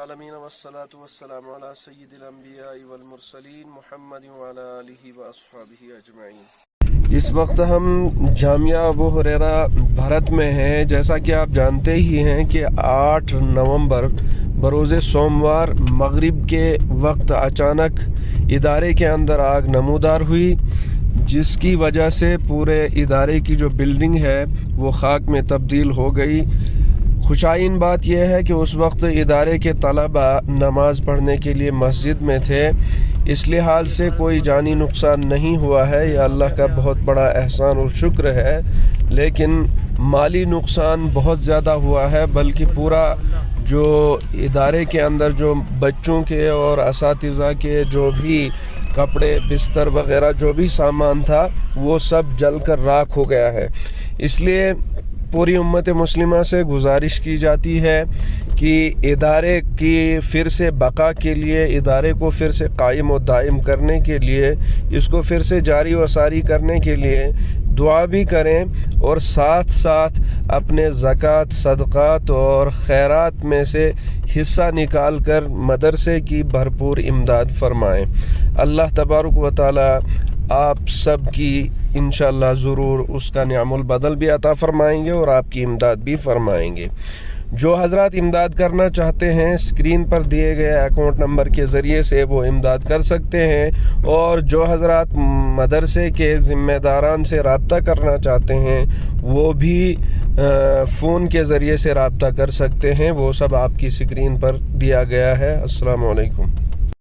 العالمین والصلاة والسلام علی سید الانبیاء والمرسلین محمد وعلی آلہ واصحابہ اجمعین۔ اس وقت ہم جامعہ ابو ہریرہ بھرت میں ہیں۔ جیسا کہ آپ جانتے ہی ہیں کہ 8 نومبر بروز سوموار مغرب کے وقت اچانک ادارے کے اندر آگ نمودار ہوئی، جس کی وجہ سے پورے ادارے کی جو بلڈنگ ہے وہ خاک میں تبدیل ہو گئی۔ خوشائن بات یہ ہے کہ اس وقت ادارے کے طلبہ نماز پڑھنے کے لیے مسجد میں تھے، اس لحاظ سے کوئی جانی نقصان نہیں ہوا ہے، یہ اللہ کا بہت بڑا احسان اور شکر ہے۔ لیکن مالی نقصان بہت زیادہ ہوا ہے، بلکہ پورا جو ادارے کے اندر جو بچوں کے اور اساتذہ کے جو بھی کپڑے بستر وغیرہ جو بھی سامان تھا وہ سب جل کر راکھ ہو گیا ہے۔ اس لیے پوری امت مسلمہ سے گزارش کی جاتی ہے کہ ادارے کی پھر سے بقا کے لیے، ادارے کو پھر سے قائم و دائم کرنے کے لیے، اس کو پھر سے جاری و ساری کرنے کے لیے دعا بھی کریں، اور ساتھ ساتھ اپنے زکوٰۃ، صدقات اور خیرات میں سے حصہ نکال کر مدرسے کی بھرپور امداد فرمائیں۔ اللہ تبارک و تعالی آپ سب کی انشاءاللہ ضرور اس کا نعم البدل بھی عطا فرمائیں گے اور آپ کی امداد بھی فرمائیں گے۔ جو حضرات امداد کرنا چاہتے ہیں اسکرین پر دیے گئے اکاؤنٹ نمبر کے ذریعے سے وہ امداد کر سکتے ہیں، اور جو حضرات مدرسے کے ذمہ داران سے رابطہ کرنا چاہتے ہیں وہ بھی فون کے ذریعے سے رابطہ کر سکتے ہیں۔ وہ سب آپ کی اسکرین پر دیا گیا ہے۔ السلام علیکم۔